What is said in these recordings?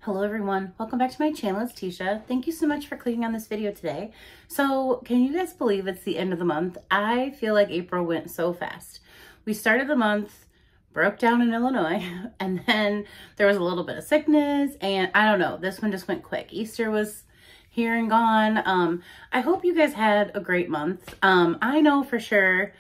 Hello everyone, welcome back to my channel. It's Teesha. Thank you so much for clicking on this video today. So can you guys believe it's the end of the month? I feel like April went so fast. We started the month, broke down in Illinois, and then there was a little bit of sickness, and I don't know, this one just went quick. Easter was here and gone. I hope you guys had a great month. I know for sure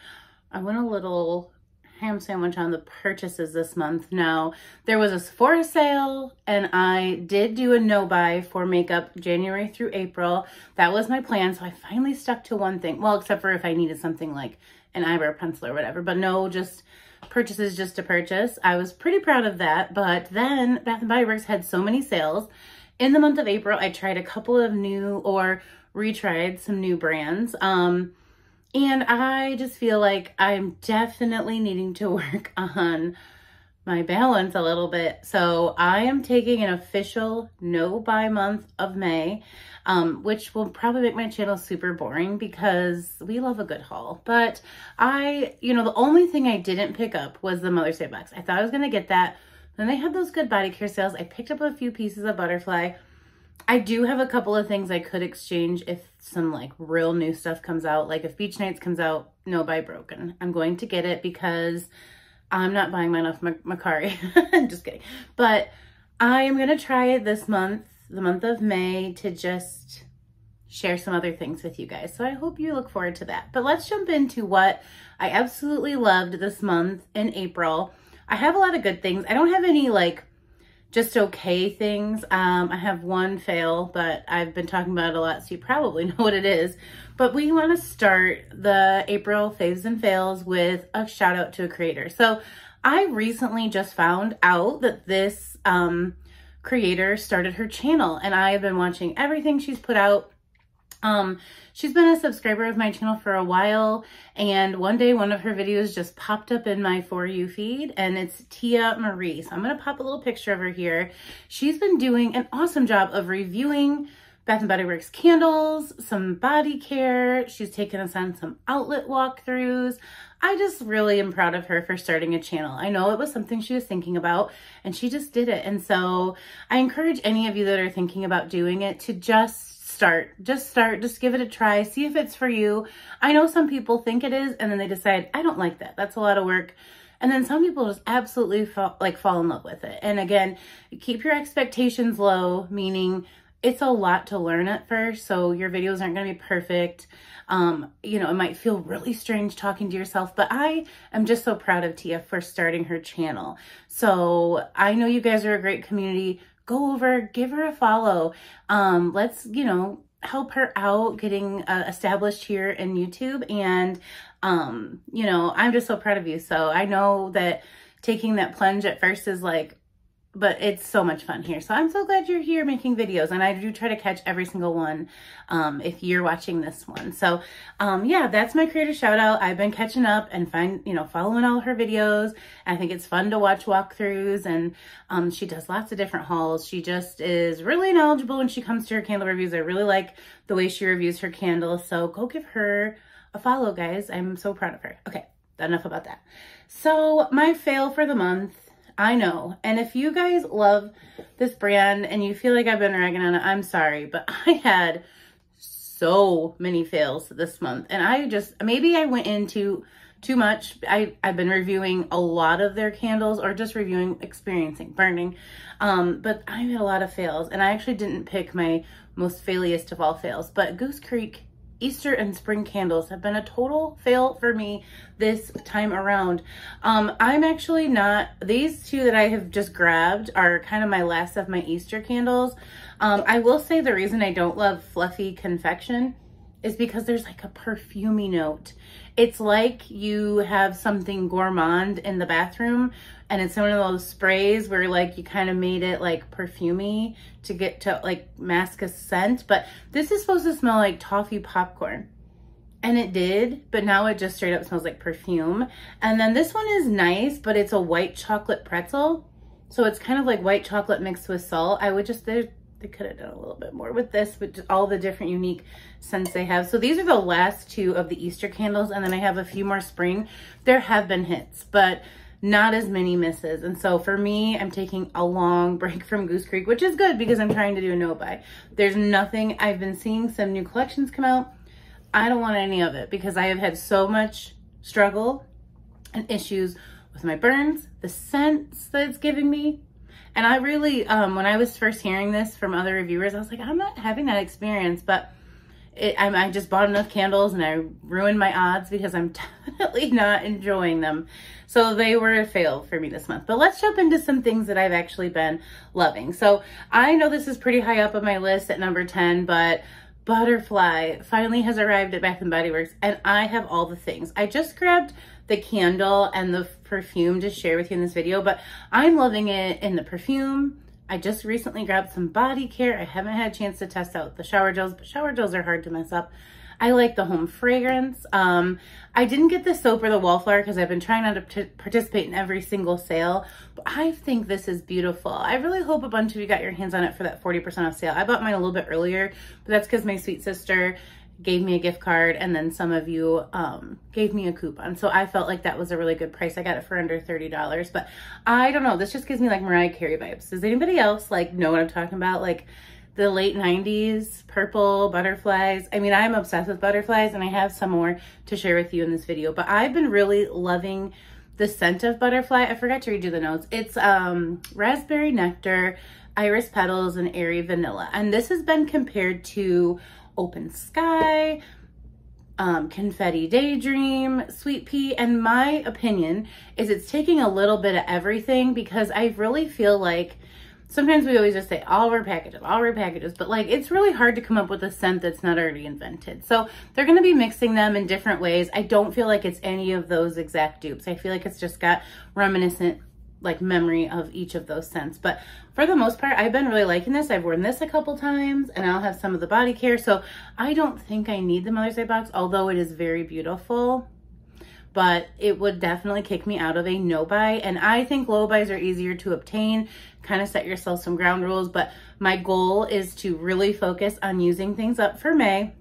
I went a little ham sandwich on the purchases this month. Now, there was a Sephora sale, and I did do a no-buy for makeup January through April. That was my plan, so I finally stuck to one thing. Well, except for if I needed something like an eyebrow pencil or whatever, but no, just purchases just to purchase. I was pretty proud of that, but then Bath & Body Works had so many sales. In the month of April, I tried a couple of new or retried some new brands. And I just feel like I'm definitely needing to work on my balance a little bit. So I am taking an official no-buy month of May, which will probably make my channel super boring because we love a good haul. But the only thing I didn't pick up was the Mother's Day box. I thought I was going to get that. Then they had those good body care sales. I picked up a few pieces of butterfly. I do have a couple of things I could exchange if some like real new stuff comes out. Like if Beach Nights comes out, no buy broken. I'm going to get it because I'm not buying mine off Macari. I'm just kidding. But I am going to try it this month, the month of May, to just share some other things with you guys. So I hope you look forward to that. But let's jump into what I absolutely loved this month in April. I have a lot of good things. I don't have any like just okay things. I have one fail, but I've been talking about it a lot, so you probably know what it is. But we want to start the April faves and fails with a shout out to a creator. So I recently just found out that this creator started her channel, and I have been watching everything she's put out. She's been a subscriber of my channel for a while, and one day one of her videos just popped up in my For You feed, and it's Tia Marie. So I'm going to pop a little picture of her here. She's been doing an awesome job of reviewing Bath & Body Works candles, some body care. She's taken us on some outlet walkthroughs. I just really am proud of her for starting a channel. I know it was something she was thinking about, and she just did it. And so I encourage any of you that are thinking about doing it to just give it a try, see if it's for you. I know some people think it is, and then they decide, I don't like that. That's a lot of work. And then some people just absolutely fall in love with it. And again, keep your expectations low, meaning it's a lot to learn at first. So your videos aren't going to be perfect. It might feel really strange talking to yourself, but I am just so proud of Tia for starting her channel. So I know you guys are a great community. Go over, give her a follow. Let's, help her out getting established here in YouTube. And, I'm just so proud of you. So I know that taking that plunge at first is like, but it's so much fun here. So I'm so glad you're here making videos, and I do try to catch every single one if you're watching this one. So yeah, that's my creator shout out. I've been catching up and following all her videos. I think it's fun to watch walkthroughs, and she does lots of different hauls. She just is really knowledgeable when she comes to her candle reviews. I really like the way she reviews her candles. So go give her a follow, guys. I'm so proud of her. Okay, enough about that. So my fail for the month, I know, and if you guys love this brand and you feel like I've been ragging on it, I'm sorry, but I had so many fails this month, and maybe I went into too much. I've been reviewing a lot of their candles, or just experiencing burning, but I had a lot of fails, and I actually didn't pick my most failiest of all fails, but Goose Creek Easter and spring candles have been a total fail for me this time around. I'm actually not, these two that I have just grabbed are kind of my last of my Easter candles. I will say the reason I don't love fluffy confection is because there's like a perfumey note. It's like you have something gourmand in the bathroom, and it's one of those sprays where like you kind of made it like perfumey to get to like mask a scent. But this is supposed to smell like toffee popcorn, and it did, but now it just straight up smells like perfume. And then this one is nice, but it's a white chocolate pretzel. So it's kind of like white chocolate mixed with salt. They could have done a little bit more with this, with all the different unique scents they have. So these are the last two of the Easter candles, and then I have a few more spring. There have been hits, but not as many misses. And so for me, I'm taking a long break from Goose Creek, which is good because I'm trying to do a no-buy. There's nothing, I've been seeing some new collections come out. I don't want any of it because I have had so much struggle and issues with my burns, the scents that it's giving me. And I really, when I was first hearing this from other reviewers, I was like, I'm not having that experience, but I just bought enough candles and I ruined my odds because I'm definitely not enjoying them. So they were a fail for me this month. But let's jump into some things that I've actually been loving. So I know this is pretty high up on my list at number 10, but Butterfly finally has arrived at Bath & Body Works, and I have all the things. I just grabbed the candle and the perfume to share with you in this video, but I'm loving it in the perfume. I just recently grabbed some body care. I haven't had a chance to test out the shower gels, but shower gels are hard to mess up. I like the home fragrance. I didn't get the soap or the wallflower because I've been trying not to participate in every single sale, but I think this is beautiful. I really hope a bunch of you got your hands on it for that 40% off sale. I bought mine a little bit earlier, but that's because my sweet sister gave me a gift card, and then some of you gave me a coupon. So I felt like that was a really good price. I got it for under $30, but I don't know. This just gives me like Mariah Carey vibes. Does anybody else like know what I'm talking about? Like the late 90s purple butterflies. I mean, I'm obsessed with butterflies, and I have some more to share with you in this video, but I've been really loving the scent of Butterfly. I forgot to read you the notes. It's raspberry nectar, iris petals, and airy vanilla. And this has been compared to Open Sky, Confetti Daydream, Sweet Pea, and my opinion is it's taking a little bit of everything, because I really feel like sometimes we always just say all rare packages, but like it's really hard to come up with a scent that's not already invented. So they're going to be mixing them in different ways. I don't feel like it's any of those exact dupes. I feel like it's just got reminiscent like memory of each of those scents. But for the most part, I've been really liking this. I've worn this a couple times, and I'll have some of the body care. So I don't think I need the Mother's Day box, although it is very beautiful. But it would definitely kick me out of a no buy. And I think low buys are easier to obtain. Kind of set yourself some ground rules. But my goal is to really focus on using things up for May.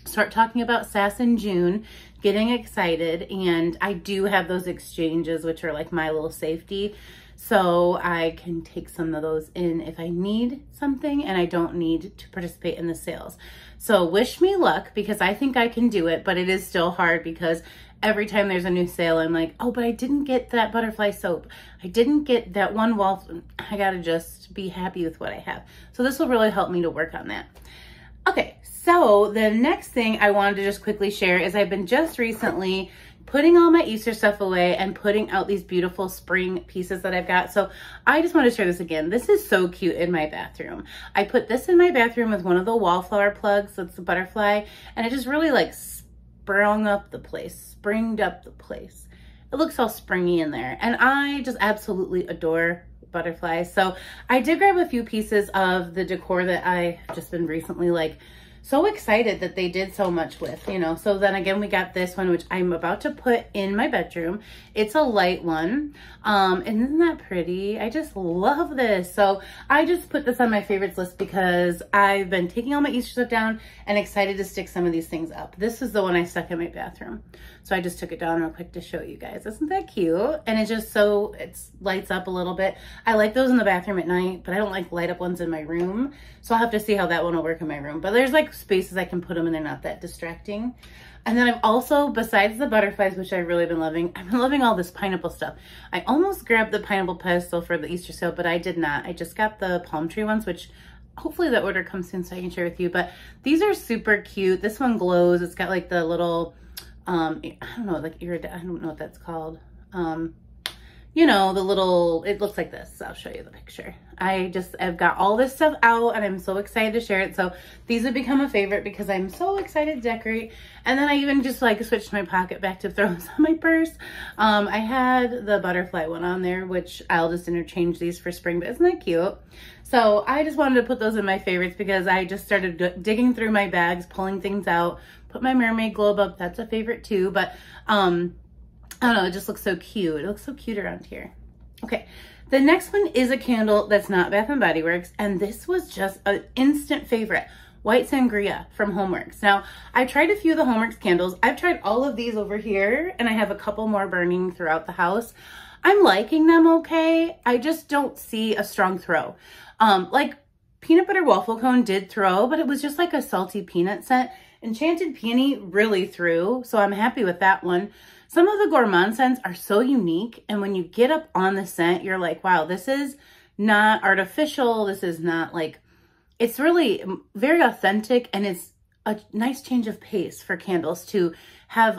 Start talking about SAS in June. Getting excited. And I do have those exchanges, which are like my little safety. So I can take some of those in if I need something and I don't need to participate in the sales. So wish me luck, because I think I can do it, but it is still hard because every time there's a new sale, I'm like, oh, but I didn't get that butterfly soap. I didn't get that one wall. I gotta just be happy with what I have. So this will really help me to work on that. Okay, so the next thing I wanted to just quickly share is I've been just recently putting all my Easter stuff away and putting out these beautiful spring pieces that I've got. So I just want to share this again. This is so cute in my bathroom. I put this in my bathroom with one of the wallflower plugs. That's the butterfly. And it just really like springed up the place. It looks all springy in there. And I just absolutely adore butterflies. So I did grab a few pieces of the decor that I've just been recently like so excited that they did so much with, you know. So then again, we got this one, which I'm about to put in my bedroom. It's a light one. And isn't that pretty? I just love this. So I just put this on my favorites list because I've been taking all my Easter stuff down and excited to stick some of these things up. This is the one I stuck in my bathroom. So I just took it down real quick to show you guys. Isn't that cute? And it's just so, it lights up a little bit. I like those in the bathroom at night, but I don't like light up ones in my room. So I'll have to see how that one will work in my room. But there's like spaces I can put them and they're not that distracting. And then I've also, besides the butterflies, which I've really been loving, I've been loving all this pineapple stuff. I almost grabbed the pineapple pedestal for the Easter sale, but I did not. I just got the palm tree ones, which hopefully the order comes soon so I can share with you. But these are super cute. This one glows. It's got like the little, I don't know, like iridescent, I don't know what that's called. You know, the little, it looks like this. I'll show you the picture. I've got all this stuff out and I'm so excited to share it. So these have become a favorite because I'm so excited to decorate. And then I even just like switched my pocket back to throw some in my purse. I had the butterfly one on there, which I'll just interchange these for spring, but isn't that cute? So I just wanted to put those in my favorites because I just started digging through my bags, pulling things out, put my mermaid globe up. That's a favorite too, but I don't know, it just looks so cute. It looks so cute around here. Okay, the next one is a candle that's not Bath & Body Works, and this was just an instant favorite. White Sangria from Homeworks. Now, I've tried a few of the Homeworks candles. I've tried all of these over here, and I have a couple more burning throughout the house. I'm liking them okay. I just don't see a strong throw. Like peanut butter waffle cone did throw, but it was just like a salty peanut scent. Enchanted Peony really threw, so I'm happy with that one. Some of the gourmand scents are so unique, and when you get up on the scent, you're like, wow, this is not artificial. This is not like, it's really very authentic, and it's a nice change of pace for candles to have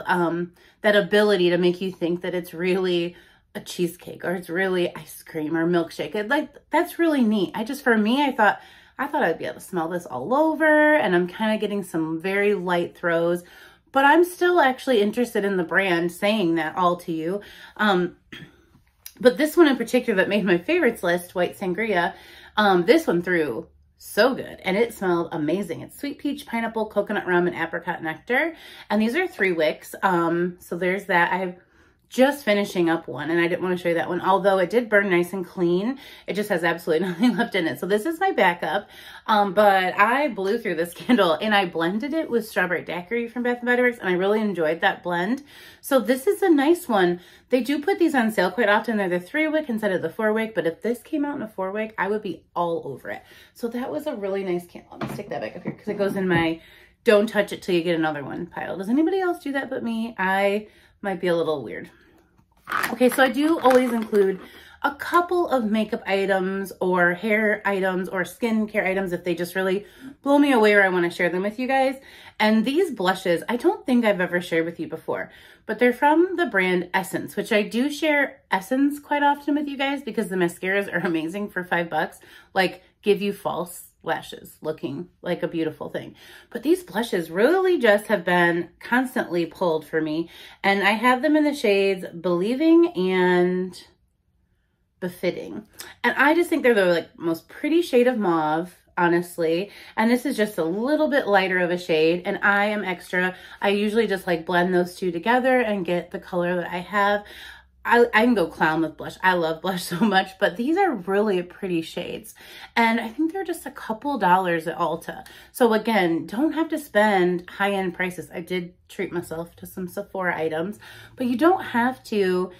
that ability to make you think that it's really a cheesecake or it's really ice cream or milkshake. Like, that's really neat. For me, I thought I'd be able to smell this all over, and I'm kind of getting some very light throws, but I'm still actually interested in the brand, saying that all to you. But this one in particular that made my favorites list, White Sangria, this one threw so good, and it smelled amazing. It's sweet peach, pineapple, coconut rum, and apricot nectar, and these are 3 wicks. So there's that. I'm just finishing up one, and I didn't want to show you that one, although it did burn nice and clean. It just has absolutely nothing left in it. So this is my backup, but I blew through this candle, and I blended it with strawberry daiquiri from Bath & Body Works, and I really enjoyed that blend. So this is a nice one. They do put these on sale quite often. They're the 3 wick instead of the 4 wick, but if this came out in a 4 wick, I would be all over it. So that was a really nice candle. Let me stick that back up here because it goes in my don't touch it till you get another one pile. Does anybody else do that but me? I might be a little weird. Okay, so I do always include a couple of makeup items or hair items or skincare items if they just really blow me away or I want to share them with you guys. And these blushes, I don't think I've ever shared with you before, but they're from the brand Essence, which I do share Essence quite often with you guys because the mascaras are amazing for $5. Like, give you false lashes looking like a beautiful thing. But these blushes really just have been constantly pulled for me, and I have them in the shades Believing and Befitting, and I just think they're the like most pretty shade of mauve, honestly. And this is just a little bit lighter of a shade, and I am extra. I usually just like blend those two together and get the color that I have. I can go clown with blush. I love blush so much, but these are really pretty shades. And I think they're just a couple dollars at Ulta. So again, don't have to spend high-end prices. I did treat myself to some Sephora items, but you don't have to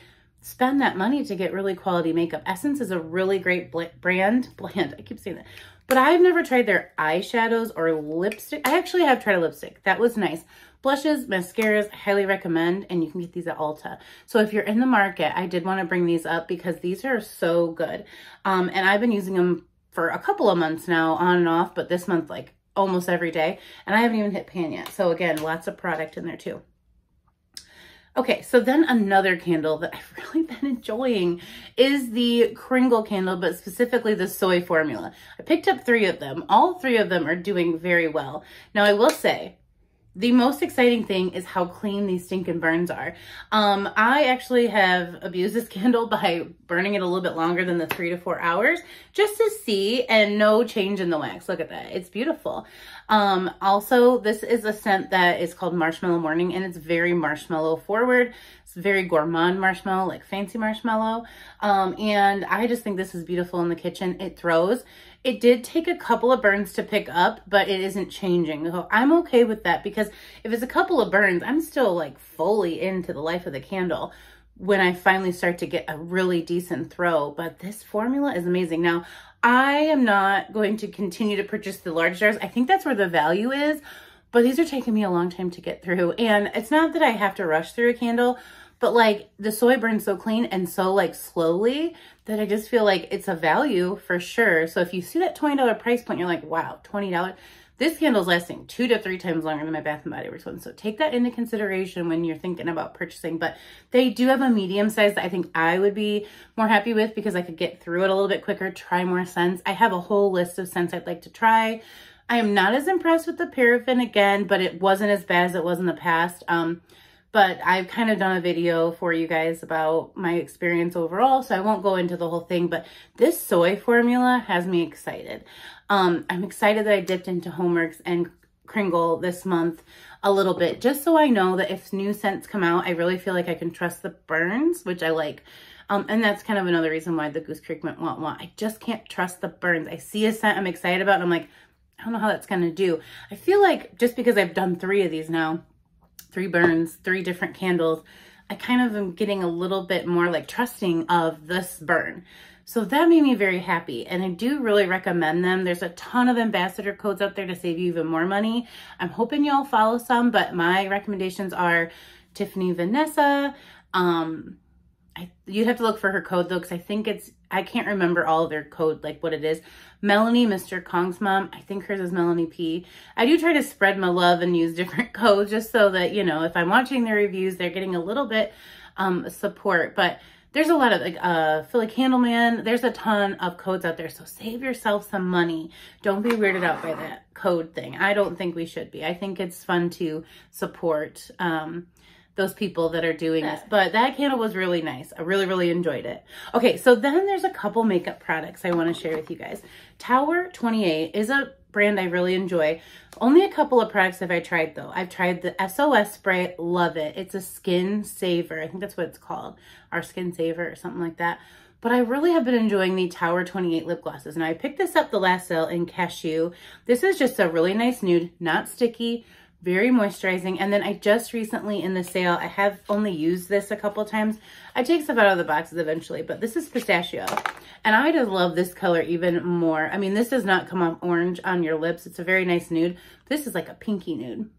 spend that money to get really quality makeup. Essence is a really great brand. I keep saying that. But I've never tried their eyeshadows or lipstick. I actually have tried a lipstick. That was nice. Blushes, mascaras, I highly recommend, and you can get these at Ulta. So if you're in the market, I did want to bring these up because these are so good. And I've been using them for a couple of months now, on and off, but this month, like almost every day. And I haven't even hit pan yet. So again, lots of product in there too. Okay, so then another candle that I've really been enjoying is the Kringle Candle, but specifically the soy formula. I picked up 3 of them. All 3 of them are doing very well. Now, I will say, the most exciting thing is how clean these stinking burns are. I actually have abused this candle by burning it a little bit longer than the 3 to 4 hours just to see, and no change in the wax. Look at that. It's beautiful. Also, this is a scent that is called Marshmallow Morning, and it's very marshmallow forward. It's very gourmand marshmallow, like fancy marshmallow. And I just think this is beautiful in the kitchen. It throws. It did take a couple of burns to pick up, but it isn't changing. So I'm okay with that because if it's a couple of burns, I'm still like fully into the life of the candle when I finally start to get a really decent throw. But this formula is amazing. Now, I am not going to continue to purchase the large jars. I think that's where the value is, but these are taking me a long time to get through. And it's not that I have to rush through a candle, but like the soy burns so clean and so like slowly that I just feel like it's a value for sure. So if you see that $20 price point, you're like, wow, $20. This candle's lasting 2 to 3 times longer than my Bath & Body Works one. So take that into consideration when you're thinking about purchasing. But they do have a medium size that I think I would be more happy with because I could get through it a little bit quicker, try more scents. I have a whole list of scents I'd like to try. I am not as impressed with the paraffin again, but it wasn't as bad as it was in the past. But I've kind of done a video for you guys about my experience overall, so I won't go into the whole thing, but this soy formula has me excited. I'm excited that I dipped into Homeworks and Kringle this month a little bit, just so I know that if new scents come out, I really feel like I can trust the burns, which I like. And that's kind of another reason why the Goose Creek went want. I just can't trust the burns. I see a scent I'm excited about, and I'm like, I don't know how that's going to do. I feel like just because I've done 3 of these now, 3 burns, 3 different candles, I kind of am getting a little bit more like trusting of this burn. So that made me very happy, and I do really recommend them. There's a ton of ambassador codes out there to save you even more money. I'm hoping y'all follow some, but my recommendations are Tiffany Vanessa. You'd have to look for her code though, because I think I can't remember all of their code, like what it is. Melanie, Mr. Kong's mom, I think hers is Melanie P. I do try to spread my love and use different codes just so that, you know, if I'm watching their reviews, they're getting a little bit support. But there's a lot of like Philly Candleman. There's a ton of codes out there. So save yourself some money. Don't be weirded out by that code thing. I don't think we should be. I think it's fun to support those people that are doing this. But that candle was really nice. I really, really enjoyed it. Okay, so then there's a couple makeup products I want to share with you guys. Tower 28 is a brand I really enjoy. Only a couple of products have I tried though. I've tried the SOS spray, love it. It's a skin saver. I think that's what it's called. Our skin saver or something like that. But I really have been enjoying the Tower 28 lip glosses. Now I picked this up the last sale in Cashew. This is just a really nice nude, not sticky, very moisturizing. And then I just recently in the sale, I have only used this a couple times. I take stuff out of the boxes eventually, but this is pistachio. And I just love this color even more. I mean, this does not come off orange on your lips. It's a very nice nude. This is like a pinky nude.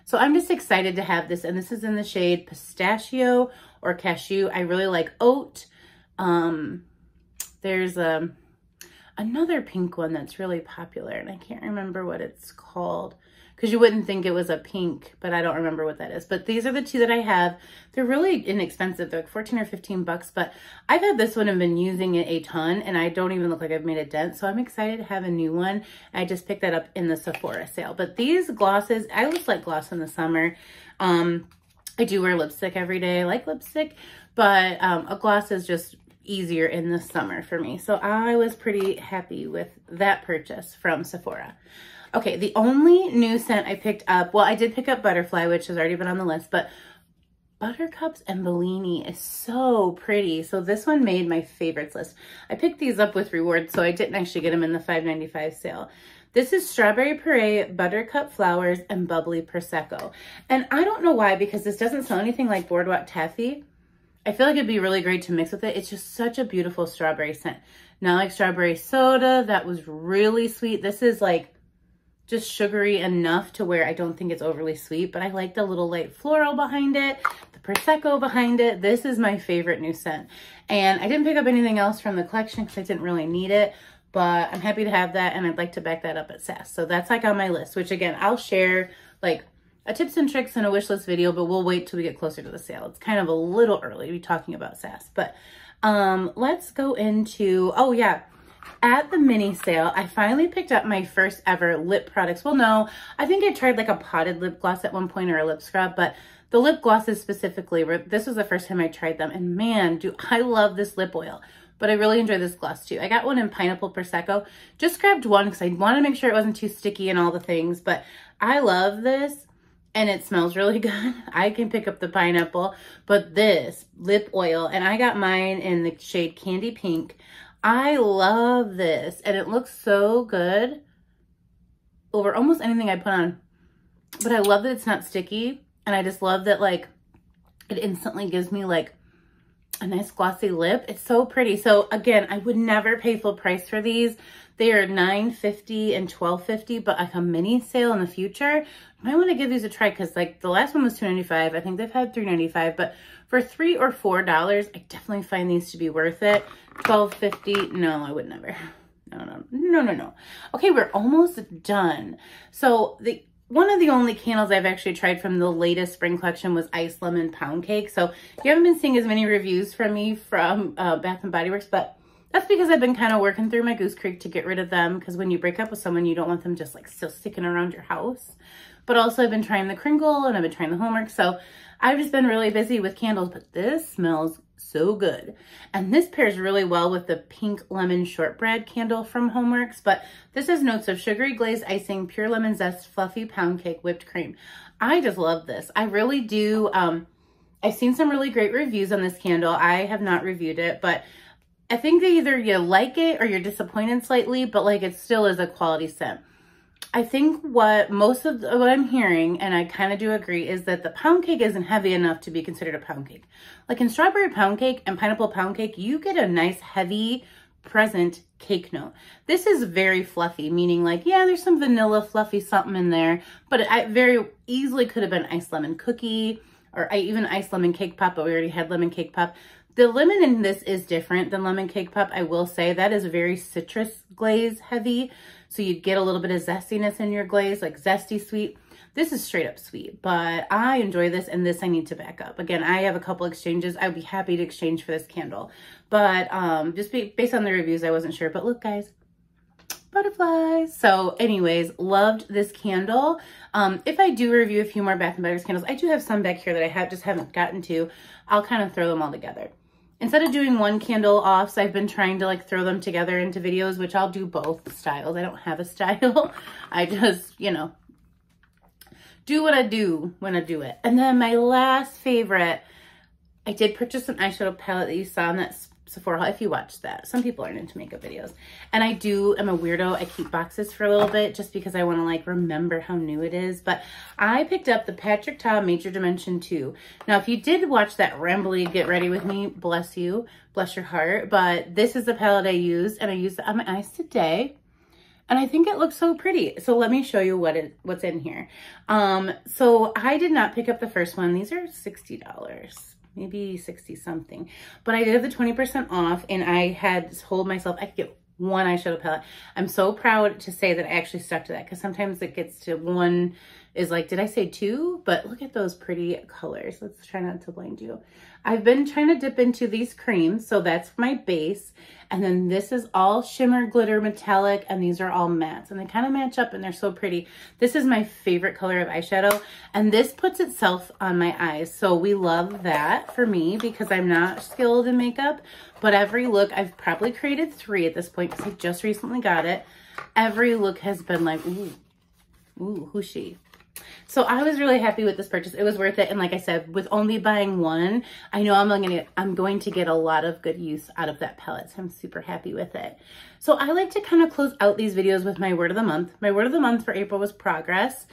So I'm just excited to have this. And this is in the shade pistachio or cashew. I really like oat. There's another pink one that's really popular, and I can't remember what it's called, because you wouldn't think it was a pink, but I don't remember what that is. But these are the two that I have. They're really inexpensive. They're like 14 or 15 bucks, but I've had this one and been using it a ton, and I don't even look like I've made a dent. So I'm excited to have a new one. I just picked that up in the Sephora sale. But these glosses, I always like gloss in the summer. I do wear lipstick every day. I like lipstick, but a gloss is just easier in the summer for me. So I was pretty happy with that purchase from Sephora. Okay, the only new scent I picked up, well, I did pick up Butterfly, which has already been on the list, but Buttercups and Bellini is so pretty. So this one made my favorites list. I picked these up with rewards, so I didn't actually get them in the $5.95 sale. This is Strawberry Puree, Buttercup Flowers, and Bubbly Prosecco. And I don't know why, because this doesn't smell anything like Boardwalk Taffy. I feel like it'd be really great to mix with it. It's just such a beautiful strawberry scent. Not like strawberry soda. That was really sweet. This is like just sugary enough to where I don't think it's overly sweet, but I like the little light floral behind it, the Prosecco behind it. This is my favorite new scent. And I didn't pick up anything else from the collection because I didn't really need it, but I'm happy to have that, and I'd like to back that up at SAS. So that's like on my list, which again, I'll share like a tips and tricks and a wish list video, but we'll wait till we get closer to the sale. It's kind of a little early to be talking about SAS, but let's go into, oh yeah, at the mini sale, I finally picked up my first ever lip products. Well, no, I think I tried like a potted lip gloss at one point, or a lip scrub, but the lip glosses specifically, this was the first time I tried them, and man, do I love this lip oil. But I really enjoy this gloss too. I got one in Pineapple Prosecco. Just grabbed one because I wanted to make sure it wasn't too sticky and all the things, but I love this. And it smells really good. I can pick up the pineapple, but this lip oil, and I got mine in the shade Candy Pink. I love this, and it looks so good over almost anything I put on. But I love that it's not sticky, and I just love that like it instantly gives me like a nice glossy lip. It's so pretty. So again, I would never pay full price for these. They are $9.50 and $12.50, but like a mini sale in the future, I might want to give these a try, because like the last one was $2.95. I think they've had $3.95, but for $3 or $4, I definitely find these to be worth it. $12.50, no, I would never. No. Okay, we're almost done. So one of the only candles I've actually tried from the latest spring collection was Ice Lemon Poundcake. So you haven't been seeing as many reviews from me from Bath and Body Works, but that's because I've been kind of working through my Goose Creek to get rid of them, because when you break up with someone, you don't want them just like still sticking around your house. But also I've been trying the Kringle, and I've been trying the Homework. So I've just been really busy with candles, but this smells so good. And this pairs really well with the Pink Lemon Shortbread candle from Homeworks. But this has notes of sugary glazed icing, pure lemon zest, fluffy pound cake, whipped cream. I just love this. I really do. I've seen some really great reviews on this candle. I have not reviewed it, but I think that either you like it or you're disappointed slightly, but like it still is a quality scent. I think what what I'm hearing, and I kind of do agree, is that the pound cake isn't heavy enough to be considered a pound cake. Like in strawberry pound cake and pineapple pound cake, you get a nice heavy present cake note. This is very fluffy, meaning like, yeah, there's some vanilla fluffy something in there, but it very easily could have been iced lemon cookie or even iced lemon cake pop, but we already had lemon cake pop. The lemon in this is different than lemon cake pop. I will say that is very citrus glaze heavy. So you'd get a little bit of zestiness in your glaze, like zesty sweet. This is straight up sweet, but I enjoy this, and this I need to back up. Again, I have a couple exchanges. I'd be happy to exchange for this candle. But just based on the reviews, I wasn't sure. But look, guys, butterflies. So anyways, loved this candle. If I do review a few more Bath & Body Works candles, I do have some back here that I just haven't gotten to. I'll kind of throw them all together. Instead of doing one candle offs, I've been trying to like throw them together into videos, which I'll do both styles. I don't have a style. I just, you know, do what I do when I do it. And then my last favorite, I did purchase an eyeshadow palette that you saw in that Sephora haul, if you watched that. Some people aren't into makeup videos. And I'm a weirdo. I keep boxes for a little bit just because I want to like remember how new it is. But I picked up the Patrick Ta Major Dimension 2. Now, if you did watch that rambly Get Ready With Me, bless you, bless your heart. But this is the palette I used, and I used it on my eyes today. And I think it looks so pretty. So let me show you what's in here. So I did not pick up the first one. These are $60. Maybe 60 something, but I did have the 20% off, and I had told myself I could get one eyeshadow palette. I'm so proud to say that I actually stuck to that, because sometimes it gets to one is like, did I say two? But look at those pretty colors. Let's try not to blind you. I've been trying to dip into these creams, so that's my base. And then this is all shimmer, glitter, metallic, and these are all mattes. And they kind of match up, and they're so pretty. This is my favorite color of eyeshadow, and this puts itself on my eyes. So we love that for me, because I'm not skilled in makeup. But every look, I've probably created 3 at this point, because I just recently got it. Every look has been like, ooh, who's she? So I was really happy with this purchase. It was worth it. And like I said, with only buying one, I know I'm going to get a lot of good use out of that palette. So I'm super happy with it. So I like to kind of close out these videos with my word of the month. My word of the month for April was progress.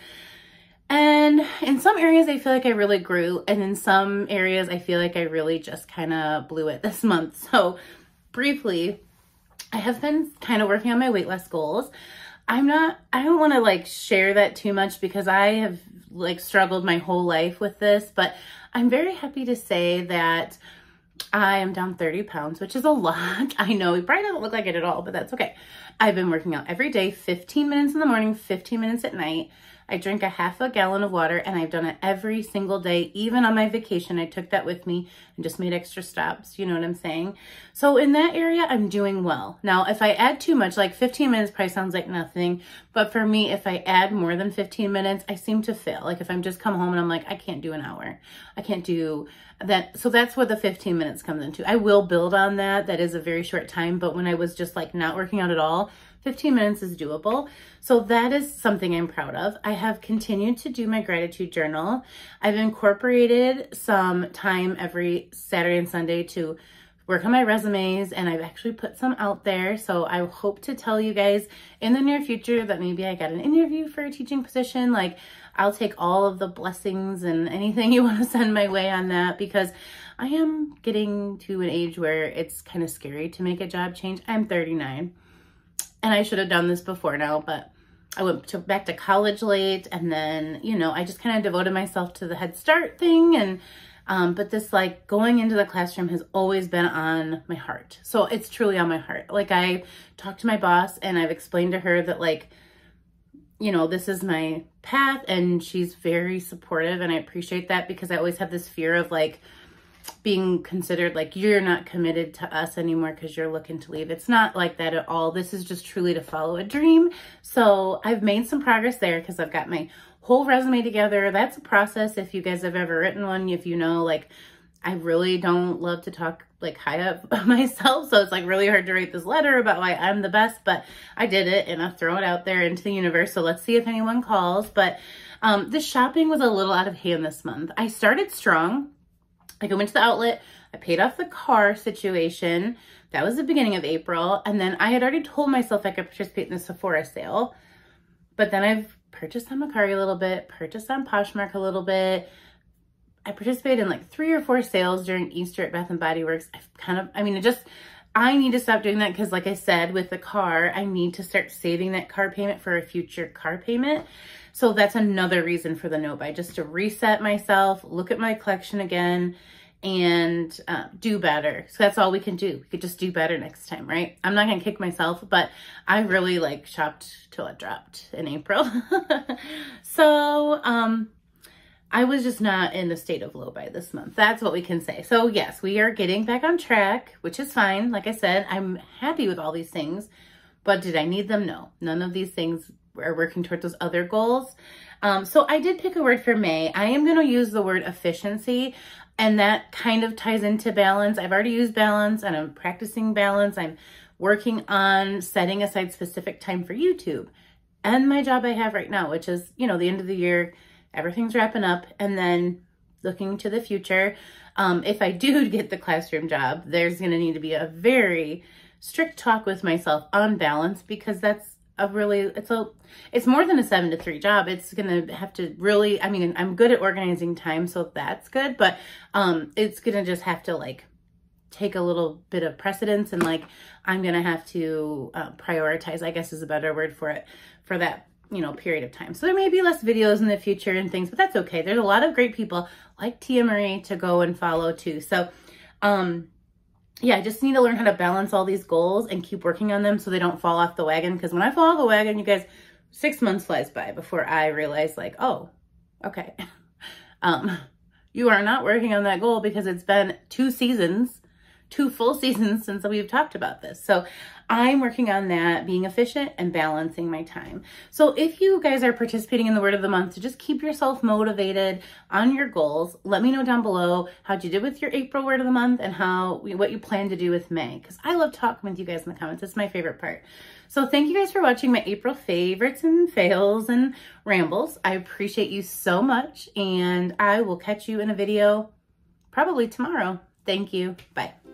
And in some areas, I feel like I really grew. And in some areas, I feel like I really just kind of blew it this month. So briefly, I have been kind of working on my weight loss goals. I don't want to like share that too much, because I have like struggled my whole life with this, but I'm very happy to say that I am down 30 pounds, which is a lot. I know it probably doesn't look like it at all, but that's okay. I've been working out every day, 15 minutes in the morning, 15 minutes at night. I drink a half a gallon of water, and I've done it every single day. Even on my vacation, I took that with me and just made extra stops. You know what I'm saying? So in that area, I'm doing well. Now, if I add too much, like 15 minutes probably sounds like nothing. But for me, if I add more than 15 minutes, I seem to fail. Like if I'm just come home and I'm like, I can't do an hour. I can't do that. So that's what the 15 minutes comes into. I will build on that. That is a very short time. But when I was just like not working out at all, 15 minutes is doable. So that is something I'm proud of. I have continued to do my gratitude journal. I've incorporated some time every Saturday and Sunday to work on my resumes, and I've actually put some out there. So I hope to tell you guys in the near future that maybe I got an interview for a teaching position. Like, I'll take all of the blessings and anything you want to send my way on that, because I am getting to an age where it's kind of scary to make a job change. I'm 39. And I should have done this before now, but I went back to college late, and then, you know, I just kind of devoted myself to the Head Start thing. And, but this like going into the classroom has always been on my heart. So it's truly on my heart. Like I talked to my boss, and I've explained to her that like, you know, this is my path, and she's very supportive, and I appreciate that, because I always have this fear of like being considered like you're not committed to us anymore because you're looking to leave. It's not like that at all. This is just truly to follow a dream. So I've made some progress there, because I've got my whole resume together. That's a process. If you guys have ever written one, if you know, like I really don't love to talk like high up myself. So it's like really hard to write this letter about why I'm the best, but I did it, and I'll throw it out there into the universe. So let's see if anyone calls. But the shopping was a little out of hand this month. I started strong. Like I went to the outlet, I paid off the car situation. That was the beginning of April. And then I had already told myself I could participate in the Sephora sale. But then I've purchased on Macari a little bit, purchased on Poshmark a little bit. I participated in like 3 or 4 sales during Easter at Bath and Body Works. I need to stop doing that because, like I said, with the car, I need to start saving that car payment for a future car payment. So that's another reason for the no buy, just to reset myself, look at my collection again, and do better. So that's all we can do. We could just do better next time, right? I'm not going to kick myself, but I really like shopped till it dropped in April. So, I was just not in a state of low buy this month. That's what we can say. So yes, we are getting back on track, which is fine. Like I said, I'm happy with all these things, but did I need them? No, none of these things are working towards those other goals. So I did pick a word for May. I am going to use the word efficiency, and that kind of ties into balance. I've already used balance and I'm practicing balance. I'm working on setting aside specific time for YouTube and my job I have right now, which is, you know, the end of the year, everything's wrapping up, and then looking to the future. If I do get the classroom job, there's going to need to be a very strict talk with myself on balance, because that's it's more than a 7 to 3 job. It's going to have to really, I mean, I'm good at organizing time, so that's good, but it's going to just have to like take a little bit of precedence, and like I'm going to have to prioritize, I guess is a better word for it, for that, you know, period of time. So there may be less videos in the future and things, but that's okay. There's a lot of great people like Tia Marie to go and follow too. So, yeah, I just need to learn how to balance all these goals and keep working on them so they don't fall off the wagon. Because when I fall off the wagon, you guys, 6 months flies by before I realize like, oh, okay. You are not working on that goal because it's been 2 full seasons since we've talked about this. So I'm working on that, being efficient and balancing my time. So if you guys are participating in the word of the month, to just keep yourself motivated on your goals, let me know down below how you did with your April word of the month and what you plan to do with May. Because I love talking with you guys in the comments. It's my favorite part. So thank you guys for watching my April favorites and fails and rambles. I appreciate you so much, and I will catch you in a video probably tomorrow. Thank you. Bye.